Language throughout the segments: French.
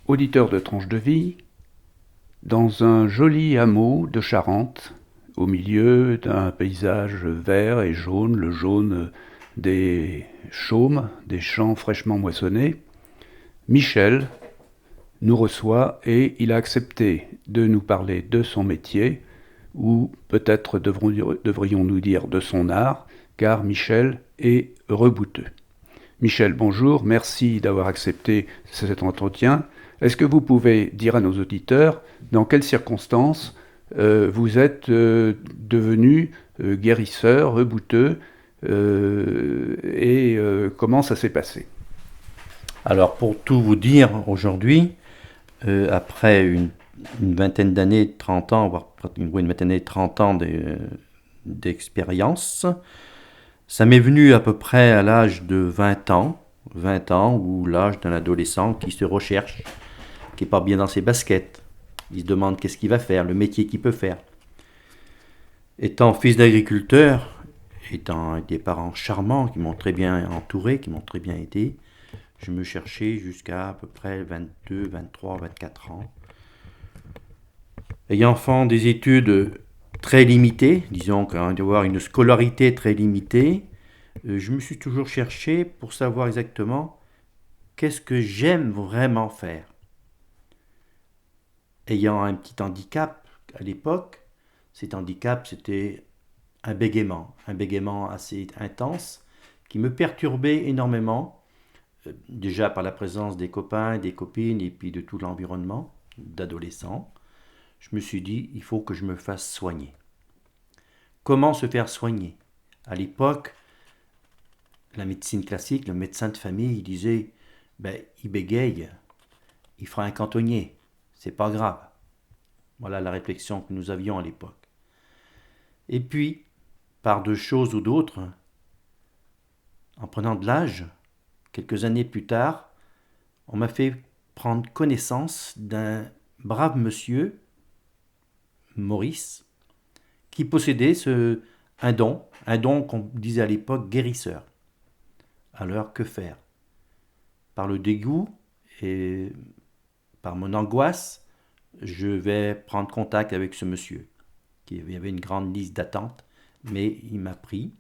Auditeur de Tranche de Vie, dans un joli hameau de Charente, au milieu d'un paysage vert et jaune, le jaune des chaumes, des champs fraîchement moissonnés, Michel nous reçoit et il a accepté de nous parler de son métier, ou peut-être devrions-nous dire de son art, car Michel est rebouteux. Michel, bonjour, merci d'avoir accepté cet entretien. Est-ce que vous pouvez dire à nos auditeurs dans quelles circonstances vous êtes devenu guérisseur, rebouteux, et comment ça s'est passé? Alors, pour tout vous dire, aujourd'hui, après une vingtaine d'années, 30 ans, voire une vingtaine d'années, 30 ans d'expérience, ça m'est venu à peu près à l'âge de 20 ans, ou l'âge d'un adolescent qui se recherche, qui n'est pas bien dans ses baskets. Il se demande qu'est-ce qu'il va faire, le métier qu'il peut faire. Étant fils d'agriculteur, étant des parents charmants, qui m'ont très bien entouré, qui m'ont très bien aidé, je me cherchais jusqu'à peu près 22, 23, 24 ans. Ayant fait des études très limitées, disons d'avoir une scolarité très limitée, je me suis toujours cherché pour savoir exactement qu'est-ce que j'aime vraiment faire. Ayant un petit handicap à l'époque, cet handicap c'était un bégaiement assez intense qui me perturbait énormément, déjà par la présence des copains, des copines et puis de tout l'environnement d'adolescents. Je me suis dit, il faut que je me fasse soigner. Comment se faire soigner? À l'époque, la médecine classique, le médecin de famille, il disait, il bégaye, il fera un cantonnier, c'est pas grave. Voilà la réflexion que nous avions à l'époque. Et puis, par deux choses ou d'autres, en prenant de l'âge, quelques années plus tard, on m'a fait prendre connaissance d'un brave monsieur, Maurice, qui possédait un don qu'on disait à l'époque guérisseur. Alors que faire? Par le dégoût et par mon angoisse, je vais prendre contact avec ce monsieur. Il y avait une grande liste d'attente, mais il m'a pris.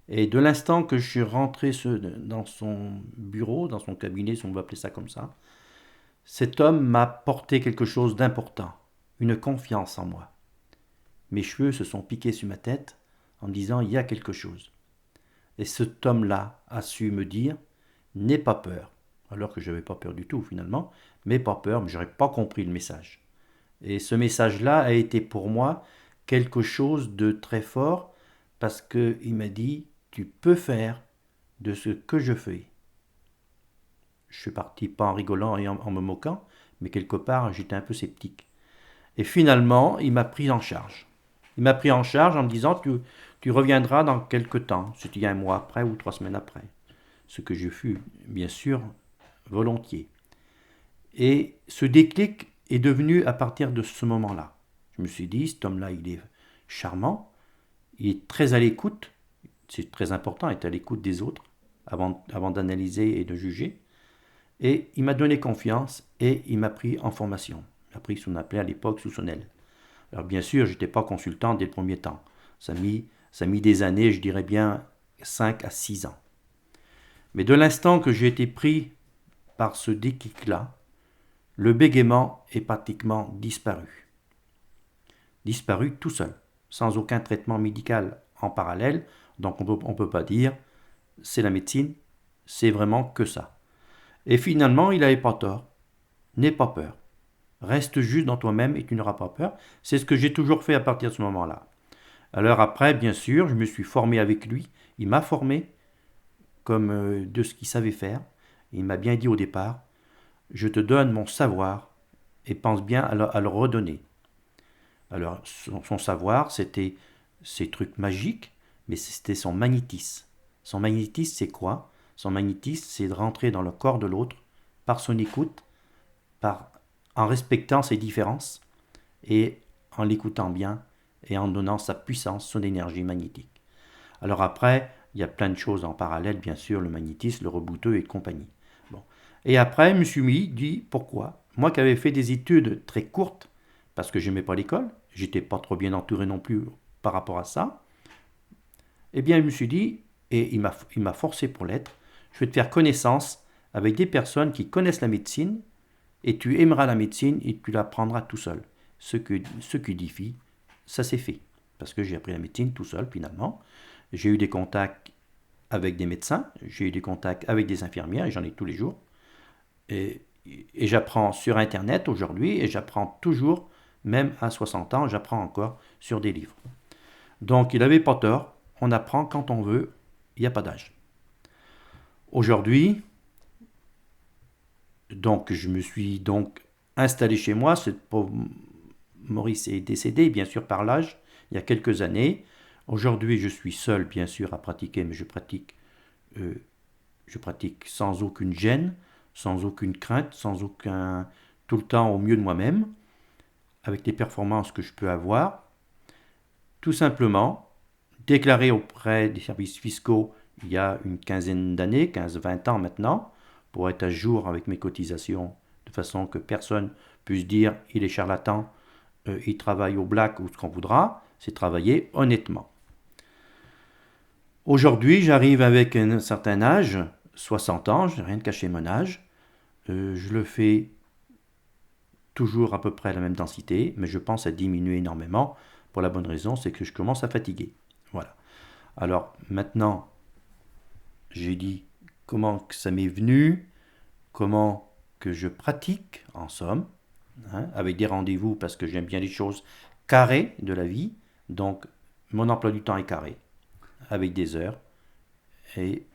Et de l'instant que je suis rentré dans son bureau, dans son cabinet, si on veut appeler ça comme ça, cet homme m'a porté quelque chose d'important, une confiance en moi. Mes cheveux se sont piqués sur ma tête en me disant il y a quelque chose. Et cet homme-là a su me dire n'aie pas peur, alors que je n'avais pas peur du tout finalement, mais pas peur, mais je n'aurais pas compris le message. Et ce message-là a été pour moi quelque chose de très fort parce qu'il m'a dit tu peux faire de ce que je fais. Je suis parti pas en rigolant et en me moquant, mais quelque part j'étais un peu sceptique. Et finalement, il m'a pris en charge. Il m'a pris en charge en me disant tu reviendras dans quelque temps, c'était un mois après ou 3 semaines après. Ce que je fus, bien sûr, volontiers. Et ce déclic est devenu à partir de ce moment-là. Je me suis dit, cet homme-là, il est charmant, il est très à l'écoute, c'est très important d'être à l'écoute des autres avant d'analyser et de juger. Et il m'a donné confiance et il m'a pris en formation. Il m'a pris ce qu'on appelait à l'époque sous son aile. Alors bien sûr, je n'étais pas consultant dès le premier temps. Ça a mis des années, je dirais bien 5 à 6 ans. Mais de l'instant que j'ai été pris par ce déclic-là, le bégaiement est pratiquement disparu. Disparu tout seul, sans aucun traitement médical en parallèle. Donc on ne peut pas dire c'est la médecine, c'est vraiment que ça. Et finalement, il n'avait pas tort. N'aie pas peur. Reste juste dans toi-même et tu n'auras pas peur. C'est ce que j'ai toujours fait à partir de ce moment-là. Alors après, bien sûr, je me suis formé avec lui. Il m'a formé comme de ce qu'il savait faire. Il m'a bien dit au départ, je te donne mon savoir et pense bien à le redonner. Alors son savoir, c'était ces trucs magiques, mais c'était son magnétisme. Son magnétisme, c'est quoi? Son magnétisme, c'est de rentrer dans le corps de l'autre par son écoute, en respectant ses différences et en l'écoutant bien et en donnant sa puissance, son énergie magnétique. Alors après, il y a plein de choses en parallèle, bien sûr, le magnétisme, le rebouteux et compagnie. Bon. Et après, je me suis dit, pourquoi? moi qui avais fait des études très courtes, parce que je n'aimais pas l'école, j'étais pas trop bien entouré non plus par rapport à ça, eh bien je me suis dit, et il m'a forcé pour l'être, je vais te faire connaissance avec des personnes qui connaissent la médecine, et tu aimeras la médecine et tu l'apprendras tout seul. Ce qui diffie, ça s'est fait. Parce que j'ai appris la médecine tout seul finalement. J'ai eu des contacts avec des médecins, j'ai eu des contacts avec des infirmières, et j'en ai tous les jours. Et, et j'apprends sur Internet aujourd'hui, et j'apprends toujours, même à 60 ans, j'apprends encore sur des livres. Donc il n'avait pas tort, on apprend quand on veut, il n'y a pas d'âge. Aujourd'hui, donc je me suis donc installé chez moi. Ce pauvre Maurice est décédé, bien sûr, par l'âge, il y a quelques années. Aujourd'hui, je suis seul, bien sûr, à pratiquer, mais je pratique sans aucune gêne, sans aucune crainte, tout le temps au mieux de moi-même, avec les performances que je peux avoir. Tout simplement, déclaré auprès des services fiscaux il y a une quinzaine d'années, 15-20 ans maintenant, pour être à jour avec mes cotisations, de façon que personne puisse dire il est charlatan, il travaille au black ou ce qu'on voudra, c'est travailler honnêtement. Aujourd'hui, j'arrive avec un certain âge, 60 ans, je n'ai rien de caché mon âge, je le fais toujours à peu près à la même densité, mais je pense à diminuer énormément, pour la bonne raison, c'est que je commence à fatiguer. Voilà. Alors maintenant, j'ai dit comment que ça m'est venu, comment que je pratique, en somme, avec des rendez-vous, parce que j'aime bien les choses carrées de la vie. Donc, mon emploi du temps est carré, avec des heures, et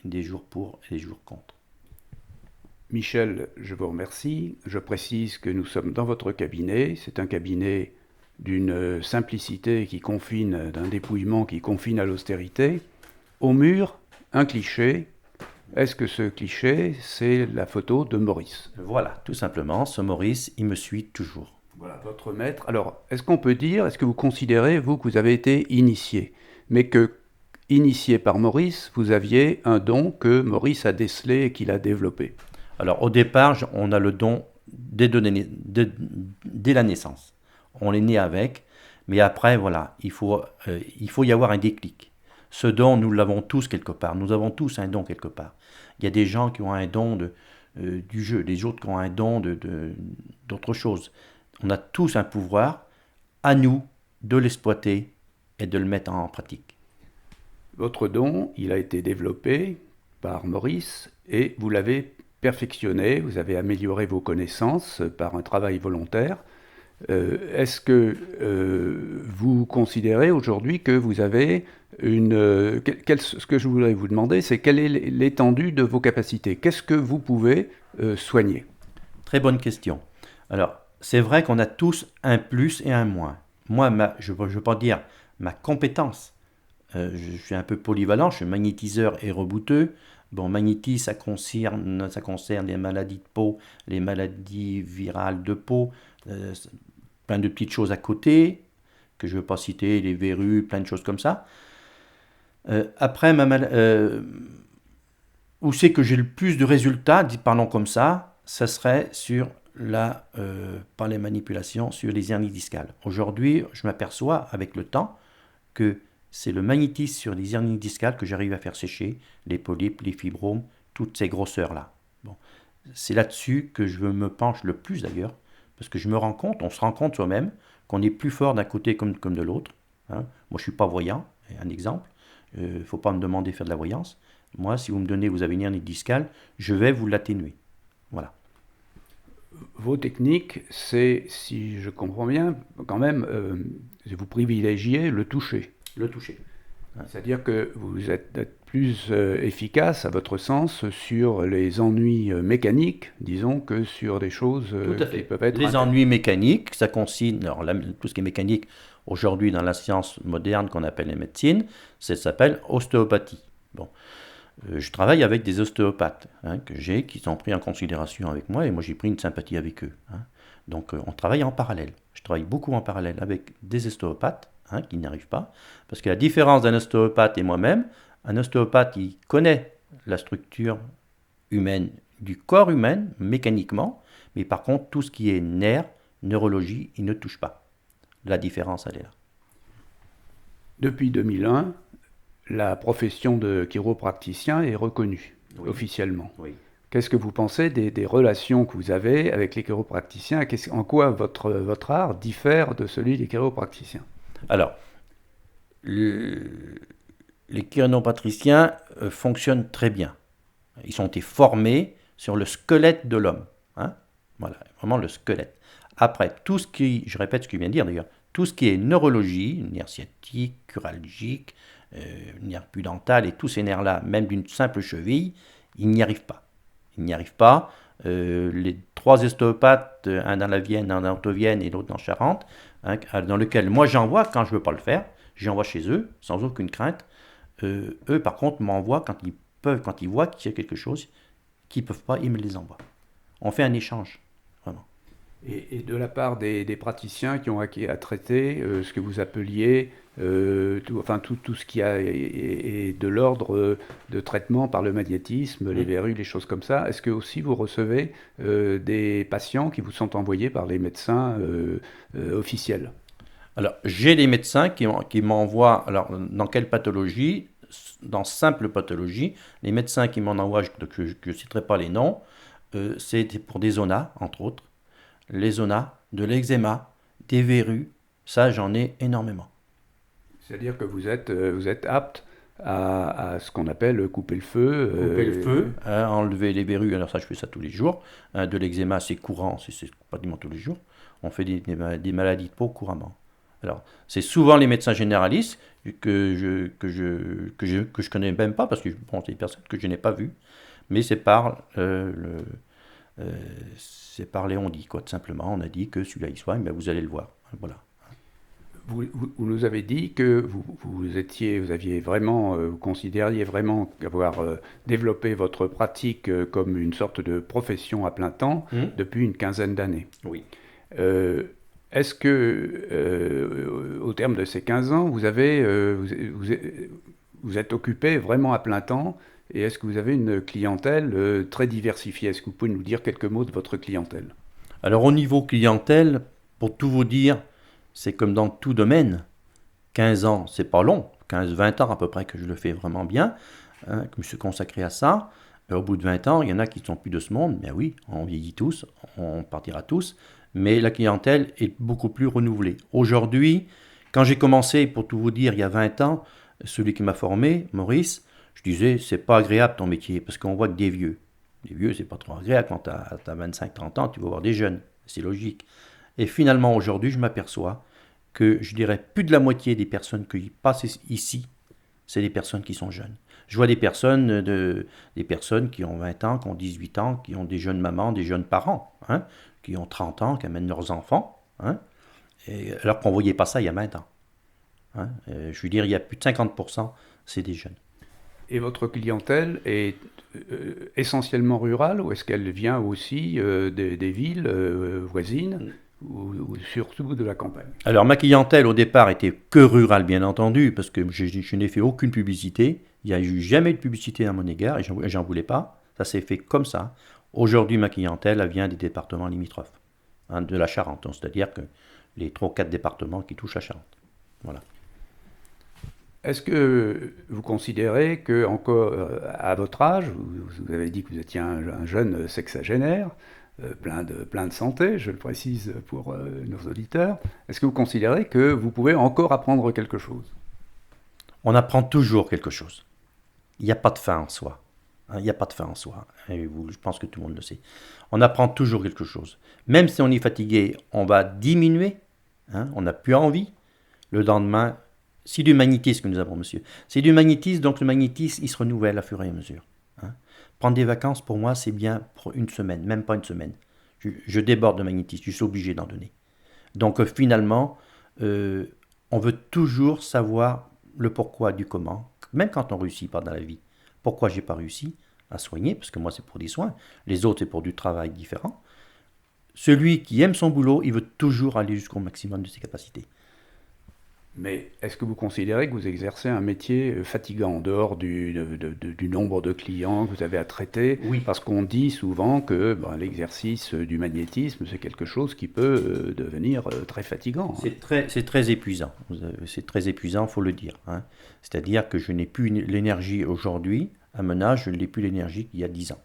des jours pour et des jours contre. Michel, je vous remercie. Je précise que nous sommes dans votre cabinet. C'est un cabinet d'une simplicité qui confine, d'un dépouillement qui confine à l'austérité. Au mur, un cliché. Est-ce que ce cliché, c'est la photo de Maurice? Voilà, tout simplement, ce Maurice, il me suit toujours. Voilà, votre maître. Alors, est-ce qu'on peut dire, est-ce que vous considérez, vous, que vous avez été initié, mais que, initié par Maurice, vous aviez un don que Maurice a décelé et qu'il a développé? Alors, au départ, on a le don dès la naissance. On est né avec, mais après, voilà, il faut y avoir un déclic. Ce don, nous l'avons tous quelque part. Nous avons tous un don quelque part. Il y a des gens qui ont un don du jeu, des autres qui ont un don d'autre chose. On a tous un pouvoir, à nous de l'exploiter et de le mettre en pratique. Votre don, il a été développé par Maurice et vous l'avez perfectionné, vous avez amélioré vos connaissances par un travail volontaire. Est-ce que vous considérez aujourd'hui que vous avez ce que je voudrais vous demander, c'est quelle est l'étendue de vos capacités? Qu'est-ce que vous pouvez soigner? Très bonne question. Alors, c'est vrai qu'on a tous un plus et un moins. Moi, je ne veux pas dire ma compétence. Je suis un peu polyvalent, je suis magnétiseur et rebouteux. Bon, magnétisme, ça concerne les maladies de peau, les maladies virales de peau, plein de petites choses à côté, que je ne veux pas citer, les verrues, plein de choses comme ça. Après, où c'est que j'ai le plus de résultats, parlons comme ça serait par les manipulations, sur les hernies discales. Aujourd'hui, je m'aperçois avec le temps que c'est le magnétisme sur les hernies discales que j'arrive à faire sécher, les polypes, les fibromes, toutes ces grosseurs-là. Bon. C'est là-dessus que je me penche le plus d'ailleurs, parce que on se rend compte soi-même, qu'on est plus fort d'un côté comme de l'autre. Moi, je ne suis pas voyant, un exemple. Il ne faut pas me demander de faire de la voyance. Moi, si vous me donnez, vous avez une hernie discale, je vais vous l'atténuer. Voilà. Vos techniques, c'est, si je comprends bien, quand même, vous privilégiez le toucher. Le toucher. C'est-à-dire que vous êtes plus efficace, à votre sens, sur les ennuis mécaniques, disons, que sur des choses qui peuvent être... Les ennuis mécaniques, ça consiste... Alors, tout ce qui est mécanique, aujourd'hui, dans la science moderne qu'on appelle la médecine, ça s'appelle ostéopathie. Bon. Je travaille avec des ostéopathes qui sont pris en considération avec moi, et moi j'ai pris une sympathie avec eux. Donc on travaille en parallèle. Je travaille beaucoup en parallèle avec des ostéopathes qui n'y arrivent pas, parce que la différence d'un ostéopathe et moi-même, un ostéopathe il connaît la structure humaine, du corps humain, mécaniquement, Mais par contre, tout ce qui est nerfs, neurologie, il ne touche pas. La différence, elle est là. Depuis 2001, la profession de chiropraticien est reconnue officiellement. Oui. Qu'est-ce que vous pensez des relations que vous avez avec les chiropraticiens? En quoi votre art diffère de celui des chiropraticiens? Alors, les chiropatriciens fonctionnent très bien. Ils ont été formés sur le squelette de l'homme. Hein. Voilà, vraiment le squelette. Après, tout ce qui, je répète ce qu'il vient de dire d'ailleurs, tout ce qui est neurologie, nerf sciatique, curalgique, nerf pudendal et tous ces nerfs-là, même d'une simple cheville, ils n'y arrivent pas. Ils n'y arrivent pas. Les 3 ostéopathes, un dans la Vienne, un dans Haute-Vienne et l'autre dans Charente, hein, dans lequel moi j'envoie quand je ne veux pas le faire, j'envoie chez eux sans aucune crainte. Eux par contre m'envoient quand ils voient qu'il y a quelque chose qu'ils ne peuvent pas, ils me les envoient. On fait un échange, vraiment. Et de la part des praticiens qui ont acquis à traiter ce que vous appeliez tout ce qui est de l'ordre de traitement par le magnétisme, les verrues, les choses comme ça, est-ce que aussi vous recevez des patients qui vous sont envoyés par les médecins officiels? Alors, j'ai des médecins qui m'envoient, alors dans quelle pathologie? Dans simple pathologie, les médecins qui m'en envoient, je ne citerai pas les noms, c'est pour des zonas, entre autres. Les zonas, de l'eczéma, des verrues, ça j'en ai énormément. C'est-à-dire que vous êtes apte à ce qu'on appelle couper le feu. Couper le feu, enlever les verrues, alors ça je fais ça tous les jours. De l'eczéma c'est courant, c'est pratiquement tous les jours. On fait des maladies de peau couramment. Alors c'est souvent les médecins généralistes que je connais même pas, parce que bon, c'est des personnes que je n'ai pas vues, mais c'est par Léon dit, quoi, tout simplement. On a dit que celui-là il soigne, ben vous allez le voir. Voilà. Vous nous avez dit que vous considériez vraiment avoir développé votre pratique comme une sorte de profession à plein temps depuis une quinzaine d'années. Oui. Est-ce que, au terme de ces 15 ans, vous êtes occupé vraiment à plein temps, et est-ce que vous avez une clientèle très diversifiée? Est-ce que vous pouvez nous dire quelques mots de votre clientèle? Alors au niveau clientèle, pour tout vous dire, c'est comme dans tout domaine. 15 ans, c'est pas long. 15-20 ans à peu près que je le fais vraiment bien, que je me suis consacré à ça. Au bout de 20 ans, il y en a qui ne sont plus de ce monde. Mais oui, on vieillit tous, on partira tous. Mais la clientèle est beaucoup plus renouvelée. Aujourd'hui, quand j'ai commencé, pour tout vous dire, il y a 20 ans, celui qui m'a formé, Maurice, je disais, c'est pas agréable ton métier, parce qu'on voit que des vieux. Les vieux, c'est pas trop agréable. Quand tu as 25-30 ans, tu vas voir des jeunes. C'est logique. Et finalement, aujourd'hui, je m'aperçois que je dirais plus de la moitié des personnes qui passent ici, c'est des personnes qui sont jeunes. Je vois des personnes qui ont 20 ans, qui ont 18 ans, qui ont des jeunes mamans, des jeunes parents, hein, qui ont 30 ans, qui amènent leurs enfants, hein, alors qu'on ne voyait pas ça il y a 20 ans. Hein. Je veux dire, il y a plus de 50%, c'est des jeunes. Et votre clientèle est essentiellement rurale, ou est-ce qu'elle vient aussi des villes voisines, ou surtout de la campagne? Alors ma clientèle au départ était que rurale, bien entendu, parce que je n'ai fait aucune publicité. Il n'y a eu jamais de publicité à mon égard, et j'en voulais pas. Ça s'est fait comme ça. Aujourd'hui, ma clientèle, elle vient des départements limitrophes, hein, de la Charente. C'est-à-dire que les 3 ou 4 départements qui touchent la Charente. Voilà. Est-ce que vous considérez que, encore à votre âge, vous avez dit que vous étiez un jeune sexagénaire, plein de santé, je le précise pour nos auditeurs, est-ce que vous considérez que vous pouvez encore apprendre quelque chose? On apprend toujours quelque chose. Il n'y a pas de fin en soi. Hein, il n'y a pas de fin en soi. Et je pense que tout le monde le sait. On apprend toujours quelque chose. Même si on est fatigué, on va diminuer. Hein, on n'a plus envie. Le lendemain, c'est du magnétisme que nous avons, monsieur. C'est du magnétisme, donc le magnétisme, il se renouvelle à fur et à mesure. Hein. Prendre des vacances, pour moi, c'est bien pour une semaine, même pas une semaine. Je déborde de magnétisme, je suis obligé d'en donner. Donc finalement, on veut toujours savoir le pourquoi du comment, même quand on ne réussit pas dans la vie. Pourquoi j'ai pas réussi à soigner? Parce que moi, c'est pour des soins. Les autres, c'est pour du travail différent. Celui qui aime son boulot, il veut toujours aller jusqu'au maximum de ses capacités. Mais est-ce que vous considérez que vous exercez un métier fatigant en dehors du nombre de clients que vous avez à traiter? Oui. Parce qu'on dit souvent que l'exercice du magnétisme, c'est quelque chose qui peut devenir très fatigant. Hein. C'est très épuisant. C'est très épuisant, faut le dire. Hein. C'est-à-dire que je n'ai plus l'énergie aujourd'hui, à mon âge, je n'ai plus l'énergie qu'il y a 10 ans.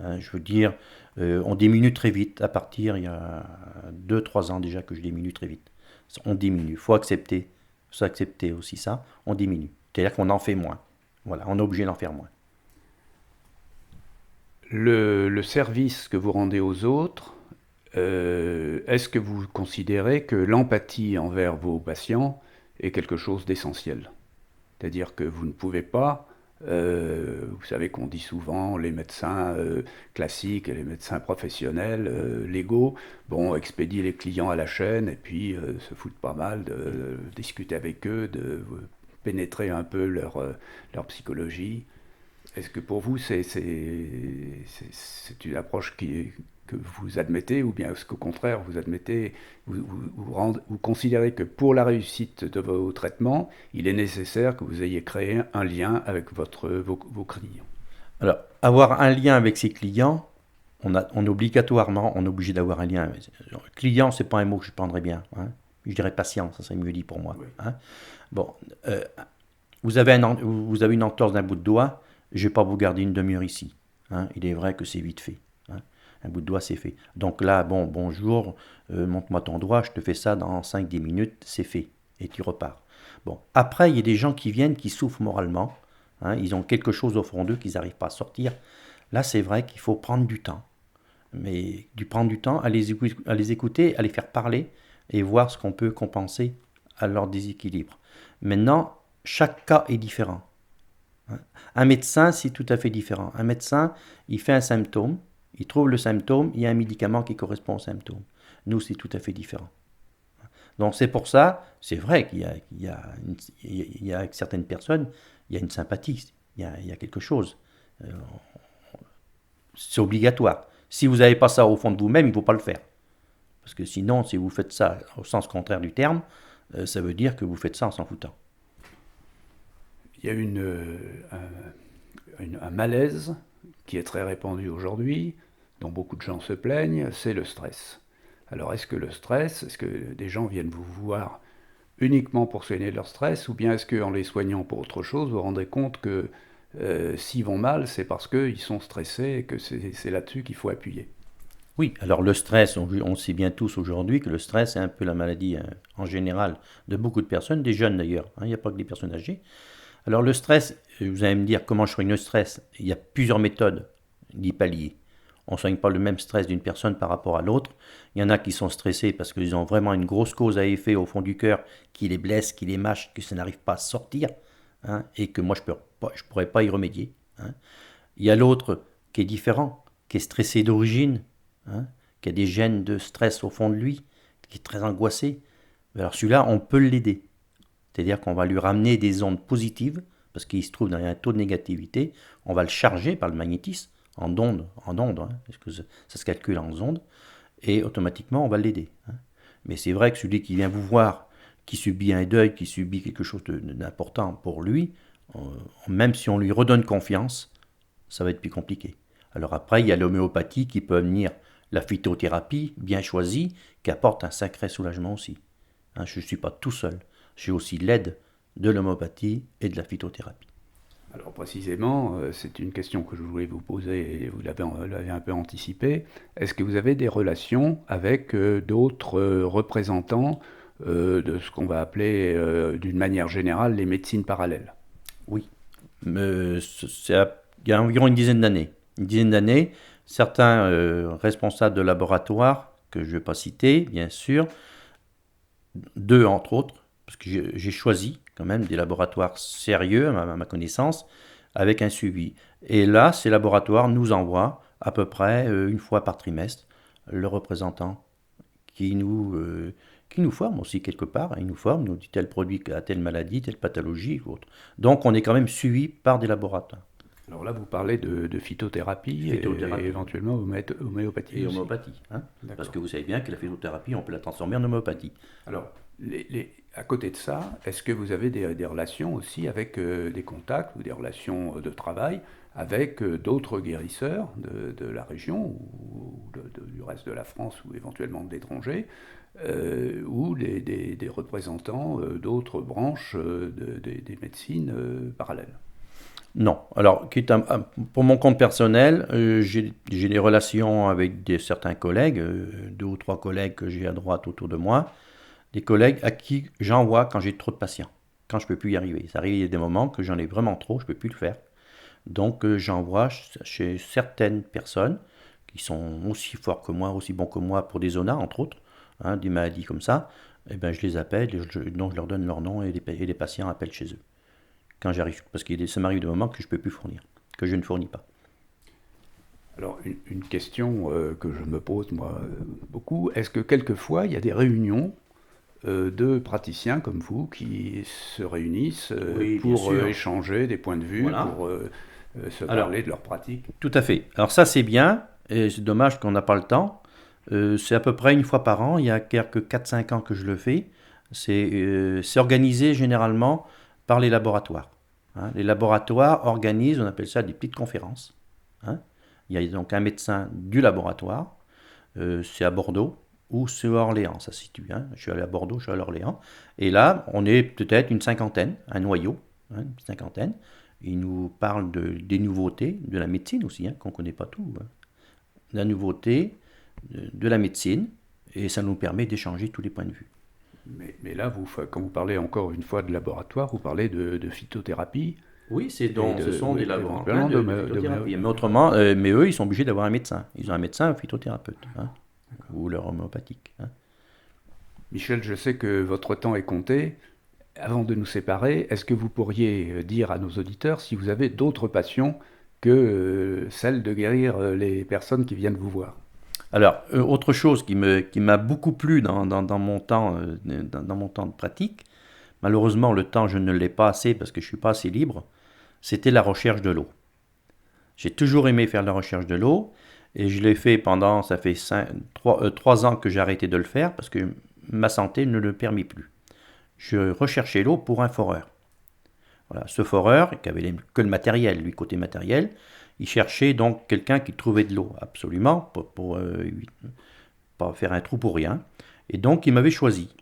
Hein, je veux dire, on diminue très vite. À partir, il y a 2-3 ans déjà que je diminue très vite. On diminue. Faut accepter aussi ça. On diminue. C'est-à-dire qu'on en fait moins. Voilà, on est obligé d'en faire moins. Le service que vous rendez aux autres, est-ce que vous considérez que l'empathie envers vos patients est quelque chose d'essentiel? C'est-à-dire que vous ne pouvez pas, vous savez qu'on dit souvent, les médecins classiques et les médecins professionnels, légaux, bon, expédient les clients à la chaîne et puis se foutent pas mal de discuter avec eux, de pénétrer un peu leur psychologie. Est-ce que pour vous, c'est une approche que vous admettez, ou bien est-ce qu'au contraire, vous admettez, vous considérez que pour la réussite de vos traitements, il est nécessaire que vous ayez créé un lien avec vos clients? Alors, avoir un lien avec ses clients, on est obligatoirement, on est obligé d'avoir un lien. Client, c'est pas un mot que je prendrais bien. Hein. Je dirais patient, ça serait mieux dit pour moi. Oui. Hein. Bon, vous avez une entorse d'un bout de doigt, je ne vais pas vous garder une demi-heure ici. Hein. Il est vrai que c'est vite fait. Hein. Un bout de doigt, c'est fait. Donc là, bonjour, montre-moi ton doigt, je te fais ça dans 5-10 minutes, c'est fait. Et tu repars. Bon, après, il y a des gens qui viennent, qui souffrent moralement. Hein, ils ont quelque chose au fond d'eux qu'ils n'arrivent pas à sortir. Là, c'est vrai qu'il faut prendre du temps. Mais prendre du temps à les écouter, à les faire parler et voir ce qu'on peut compenser à leur déséquilibre. Maintenant, chaque cas est différent. Un médecin, c'est tout à fait différent. Un médecin, il fait un symptôme, il trouve le symptôme, il y a un médicament qui correspond au symptôme. Nous, c'est tout à fait différent. Donc c'est pour ça, c'est vrai qu'il y a avec certaines personnes, il y a une sympathie, il y a quelque chose. C'est obligatoire. Si vous n'avez pas ça au fond de vous-même, il ne faut pas le faire. Parce que sinon, si vous faites ça au sens contraire du terme, ça veut dire que vous faites ça en s'en foutant. Il y a un malaise qui est très répandu aujourd'hui, dont beaucoup de gens se plaignent, c'est le stress. Alors est-ce que des gens viennent vous voir uniquement pour soigner leur stress, ou bien est-ce qu'en les soignant pour autre chose, vous vous rendez compte que s'ils vont mal, c'est parce qu'ils sont stressés et que c'est là-dessus qu'il faut appuyer? Oui, alors le stress, on sait bien tous aujourd'hui que le stress est un peu la maladie en général de beaucoup de personnes, des jeunes d'ailleurs, hein, il n'y a pas que des personnes âgées. Alors le stress, vous allez me dire comment je soigne le stress. Il y a plusieurs méthodes d'y pallier. On ne soigne pas le même stress d'une personne par rapport à l'autre. Il y en a qui sont stressés parce qu'ils ont vraiment une grosse cause à effet au fond du cœur qui les blesse, qui les mâche, que ça n'arrive pas à sortir, hein, et que moi je ne pourrais pas y remédier. Hein. Il y a l'autre qui est différent, qui est stressé d'origine, hein, qui a des gènes de stress au fond de lui, qui est très angoissé. Alors celui-là, on peut l'aider. C'est-à-dire qu'on va lui ramener des ondes positives, parce qu'il se trouve dans un taux de négativité, on va le charger par le magnétisme, en ondes, hein, parce que ça se calcule en ondes, et automatiquement on va l'aider. Hein. Mais c'est vrai que celui qui vient vous voir, qui subit un deuil, qui subit quelque chose d'important pour lui, même si on lui redonne confiance, ça va être plus compliqué. Alors après, il y a l'homéopathie qui peut venir, la phytothérapie bien choisie, qui apporte un sacré soulagement aussi. Hein, je ne suis pas tout seul. J'ai aussi l'aide de l'homéopathie et de la phytothérapie. Alors précisément, c'est une question que je voulais vous poser et vous l'avez un peu anticipé. Est-ce que vous avez des relations avec d'autres représentants de ce qu'on va appeler d'une manière générale les médecines parallèles? Oui, il y a environ une dizaine d'années, certains responsables de laboratoires, que je ne vais pas citer, bien sûr, deux entre autres, parce que j'ai choisi quand même des laboratoires sérieux à ma connaissance, avec un suivi. Et là, ces laboratoires nous envoient à peu près une fois par trimestre le représentant qui nous forme aussi quelque part. Il nous forme, nous dit tel produit a telle maladie, telle pathologie ou autre. Donc on est quand même suivi par des laboratoires. Alors là, vous parlez de phytothérapie, et éventuellement homéopathie. Et homéopathie, hein, parce que vous savez bien que la phytothérapie, on peut la transformer en homéopathie. Alors, à côté de ça, est-ce que vous avez des relations aussi avec des contacts ou des relations de travail avec d'autres guérisseurs de la région ou du reste de la France ou éventuellement de l'étranger, ou des représentants d'autres branches des médecines parallèles? Non. Alors, pour mon compte personnel, j'ai des relations avec certains collègues, 2 ou 3 collègues que j'ai à droite autour de moi, des collègues à qui j'envoie quand j'ai trop de patients, quand je ne peux plus y arriver. Ça arrive, il y a des moments que j'en ai vraiment trop, je ne peux plus le faire. Donc, j'envoie chez certaines personnes qui sont aussi forts que moi, aussi bons que moi pour des zonas, entre autres, hein, des maladies comme ça. Et ben, je les appelle, donc je leur donne leur nom et les patients appellent chez eux. Quand j'arrive, parce que ça m'arrive des moments que je ne peux plus fournir, que je ne fournis pas. Alors, une question que je me pose, moi, beaucoup, est-ce que quelquefois, il y a des réunions de praticiens comme vous qui se réunissent Oui, bien pour sûr. échanger des points de vue, Voilà. pour se Alors, parler de leur pratique? tout à fait. Alors ça c'est bien, et c'est dommage qu'on n'a pas le temps. C'est à peu près une fois par an, il y a quelques 4-5 ans que je le fais. C'est organisé généralement par les laboratoires. Hein. Les laboratoires organisent, on appelle ça des petites conférences. Hein. Il y a donc un médecin du laboratoire, c'est à Bordeaux ou c'est à Orléans, ça se situe. Hein. Je suis allé à Bordeaux, je suis allé à Orléans. Et là, on est peut-être une cinquantaine, un noyau, hein, une cinquantaine. Il nous parle des nouveautés, de la médecine aussi, hein, qu'on ne connaît pas tout. Hein. La nouveauté, de la médecine, et ça nous permet d'échanger tous les points de vue. Mais là, quand vous parlez encore une fois de laboratoire, vous parlez de phytothérapie. Oui, ce sont des laboratoires éventuellement de phytothérapie. Mais autrement, mais eux, ils sont obligés d'avoir un médecin. Ils ont un médecin, un phytothérapeute, hein, ou leur homéopathique. Hein. Michel, je sais que votre temps est compté. Avant de nous séparer, est-ce que vous pourriez dire à nos auditeurs si vous avez d'autres passions que celle de guérir les personnes qui viennent vous voir? Alors, autre chose qui m'a beaucoup plu dans mon temps, dans mon temps de pratique, malheureusement le temps je ne l'ai pas assez parce que je ne suis pas assez libre, c'était la recherche de l'eau. J'ai toujours aimé faire la recherche de l'eau et je l'ai fait pendant, ça fait 3 ans que j'ai arrêté de le faire parce que ma santé ne le permet plus. Je recherchais l'eau pour un foreur. Voilà, ce foreur, qui avait que le matériel, lui, côté matériel, il cherchait donc quelqu'un qui trouvait de l'eau, absolument, pour pas faire un trou pour rien. Et donc, il m'avait choisi.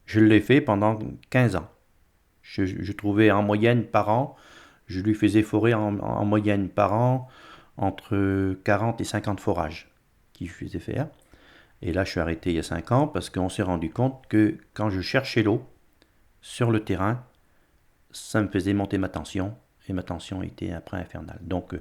Je l'ai fait pendant 15 ans. Je trouvais en moyenne par an, je lui faisais forer en moyenne par an entre 40 et 50 forages qu'il faisait faire. Et là, je suis arrêté il y a 5 ans parce qu'on s'est rendu compte que quand je cherchais l'eau sur le terrain, ça me faisait monter ma tension et ma tension était après infernale. Donc,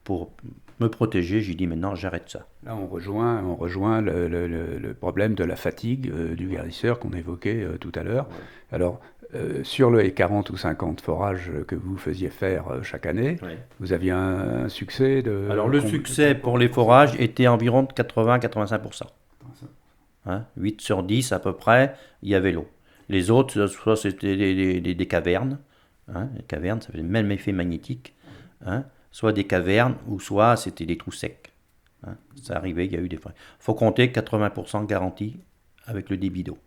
pour me protéger, j'ai dit maintenant j'arrête ça. Là, on rejoint le problème de la fatigue du guérisseur qu'on évoquait tout à l'heure. Ouais. Alors, sur les 40 ou 50 forages que vous faisiez faire chaque année, Ouais. vous aviez un succès Alors, le succès pour les forages était environ de 80-85%. Hein, 8 sur 10 à peu près, il y avait l'eau. Les autres, soit c'était des cavernes, hein, les cavernes, ça fait le même effet magnétique, hein, soit des cavernes, ou soit c'était des trous secs. Hein. Ça arrivait, il y a eu des frais. Il faut compter 80% garantie avec le débit d'eau.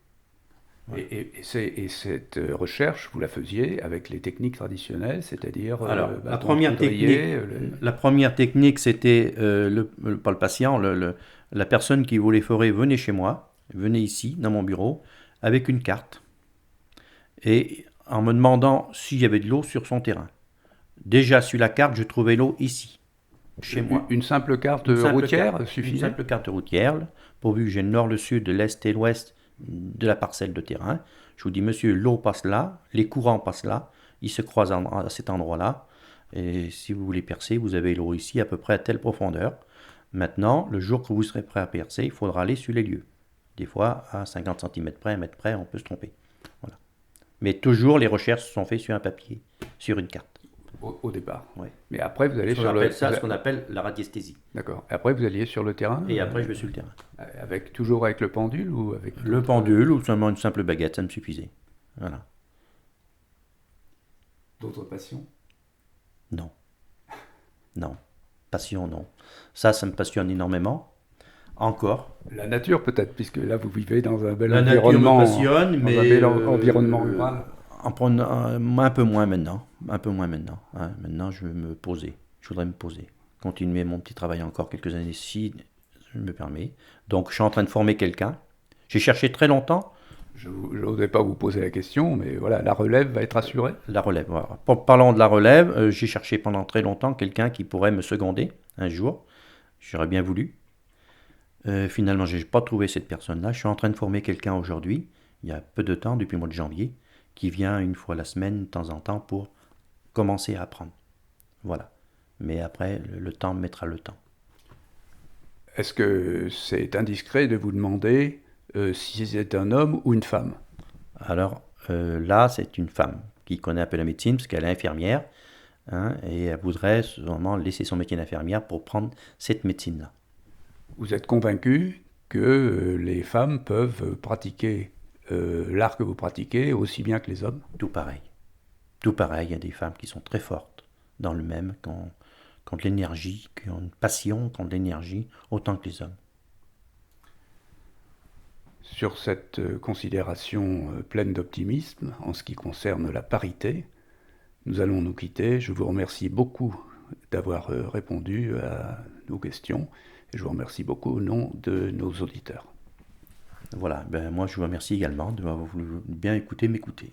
Ouais. Et cette recherche, vous la faisiez avec les techniques traditionnelles, c'est-à-dire Alors, la première technique, c'était pas le patient, la personne qui voulait forer venait chez moi, venait ici, dans mon bureau, avec une carte, et en me demandant s'il y avait de l'eau sur son terrain. Déjà, sur la carte, je trouvais l'eau ici, chez moi. Une simple carte routière suffisait? Une simple carte routière, pourvu que j'ai le nord, le sud, l'est et l'ouest de la parcelle de terrain. Je vous dis, monsieur, l'eau passe là, les courants passent là, ils se croisent à cet endroit-là, et si vous voulez percer, vous avez l'eau ici à peu près à telle profondeur. Maintenant, le jour que vous serez prêt à percer, il faudra aller sur les lieux. Des fois, à 50 cm près, 1 mètre près, on peut se tromper. Voilà. Mais toujours, les recherches se sont faites sur un papier, sur une carte. Au départ. Ouais. Mais après, vous allez ce qu'on appelle la radiesthésie. D'accord. Et après, vous alliez sur le terrain? Et après, je vais sur le terrain. Toujours avec le pendule ou avec le pendule ou seulement une simple baguette, ça me suffisait. Voilà. D'autres passions? Non. Non. Passion, non. Ça me passionne énormément. Encore. La nature peut-être, puisque là vous vivez dans un bel La nature me environnement, passionne, dans mais un bel environnement rural. un peu moins maintenant. Un peu moins maintenant. Hein. Maintenant, je veux me poser. Je voudrais me poser. Continuer mon petit travail encore quelques années si je me permets. Donc, je suis en train de former quelqu'un. J'ai cherché très longtemps Je n'osais pas vous poser la question, mais voilà, la relève va être assurée. la relève. Voilà. Parlant de la relève, j'ai cherché pendant très longtemps quelqu'un qui pourrait me seconder un jour. J'aurais bien voulu. Finalement, je n'ai pas trouvé cette personne-là. Je suis en train de former quelqu'un aujourd'hui, il y a peu de temps, depuis le mois de janvier, qui vient une fois la semaine, de temps en temps, pour commencer à apprendre. Voilà. Mais après, le temps mettra le temps. Est-ce que c'est indiscret de vous demander si c'est un homme ou une femme? Alors là, c'est une femme qui connaît un peu la médecine, parce qu'elle est infirmière, hein, et elle voudrait vraiment laisser son métier d'infirmière pour prendre cette médecine-là. Vous êtes convaincu que les femmes peuvent pratiquer l'art que vous pratiquez aussi bien que les hommes? Tout pareil. Tout pareil, il y a des femmes qui sont très fortes dans le même, qui ont de l'énergie, qui ont une passion, qui ont de l'énergie, autant que les hommes. Sur cette considération pleine d'optimisme en ce qui concerne la parité, nous allons nous quitter. Je vous remercie beaucoup d'avoir répondu à nos questions et je vous remercie beaucoup au nom de nos auditeurs. Voilà, ben moi je vous remercie également de m'avoir voulu bien écouter, m'écouter.